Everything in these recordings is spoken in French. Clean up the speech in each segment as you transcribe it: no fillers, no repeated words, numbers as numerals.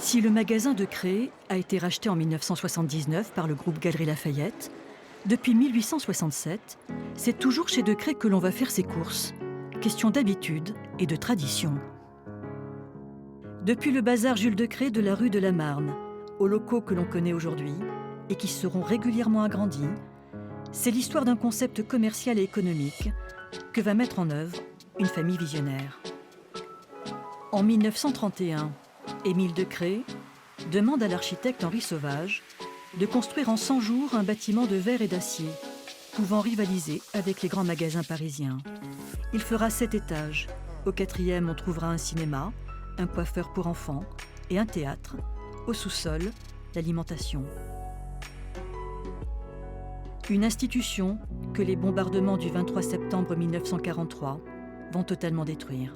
Si le magasin de Cré a été racheté en 1979 par le groupe Galeries Lafayette, depuis 1867, c'est toujours chez De Cré que l'on va faire ses courses. Question d'habitude et de tradition. Depuis le bazar Jules De Cré de la rue de la Marne, aux locaux que l'on connaît aujourd'hui et qui seront régulièrement agrandis, c'est l'histoire d'un concept commercial et économique que va mettre en œuvre une famille visionnaire. En 1931, Émile De Cré demande à l'architecte Henri Sauvage de construire en 100 jours un bâtiment de verre et d'acier, pouvant rivaliser avec les grands magasins parisiens. Il fera 7 étages. Au 4e, on trouvera un cinéma, un coiffeur pour enfants et un théâtre. Au sous-sol, l'alimentation. Une institution que les bombardements du 23 septembre 1943 vont totalement détruire.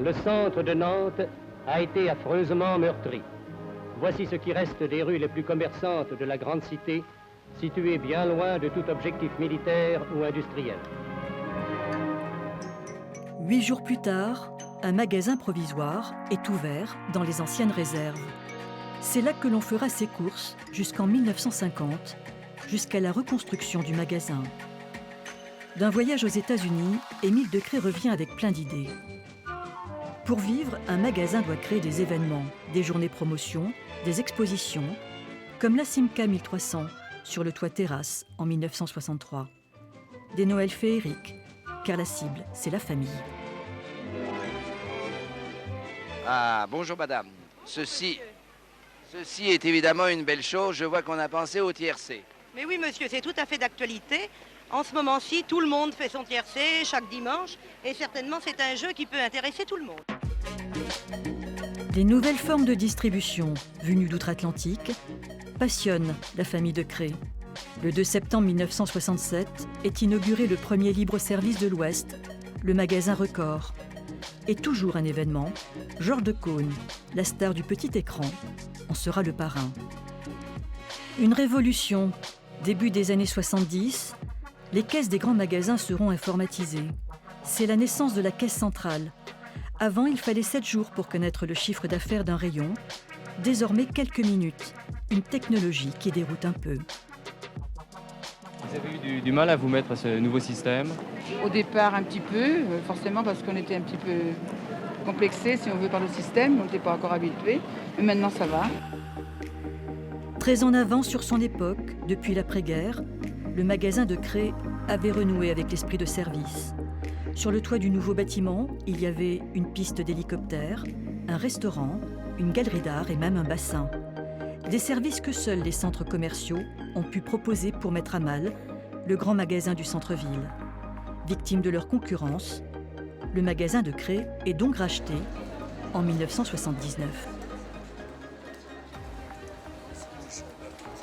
Le centre de Nantes a été affreusement meurtri. Voici ce qui reste des rues les plus commerçantes de la grande cité, située bien loin de tout objectif militaire ou industriel. 8 jours plus tard, un magasin provisoire est ouvert dans les anciennes réserves. C'est là que l'on fera ses courses jusqu'en 1950, jusqu'à la reconstruction du magasin. D'un voyage aux États-Unis, Émile De Cré revient avec plein d'idées. Pour vivre, un magasin doit créer des événements, des journées promotion, des expositions, comme la Simca 1300 sur le toit terrasse en 1963. Des Noëls féeriques, car la cible, c'est la famille. Ah, bonjour madame. Ceci est évidemment une belle chose. Je vois qu'on a pensé au tiercé. Mais oui, monsieur, c'est tout à fait d'actualité. En ce moment-ci, tout le monde fait son tiercé chaque dimanche. Et certainement, c'est un jeu qui peut intéresser tout le monde. Des nouvelles formes de distribution, venues d'outre-Atlantique, passionnent la famille De Cré. Le 2 septembre 1967 est inauguré le premier libre-service de l'Ouest, le magasin Record. Et toujours un événement, Georges Decaune, la star du petit écran, en sera le parrain. Une révolution. Début des années 70, les caisses des grands magasins seront informatisées. C'est la naissance de la caisse centrale. Avant, il fallait 7 jours pour connaître le chiffre d'affaires d'un rayon. Désormais, quelques minutes. Une technologie qui déroute un peu. Vous avez eu du mal à vous mettre à ce nouveau système? Au départ, un petit peu, forcément parce qu'on était un petit peu complexé, si on veut, par le système. On n'était pas encore habitué. Mais maintenant, ça va. Très en avance sur son époque, depuis l'après-guerre, le magasin De Cré avait renoué avec l'esprit de service. Sur le toit du nouveau bâtiment, il y avait une piste d'hélicoptère, un restaurant, une galerie d'art et même un bassin. Des services que seuls les centres commerciaux ont pu proposer pour mettre à mal le grand magasin du centre-ville. Victime de leur concurrence, le magasin De Cré est donc racheté en 1979.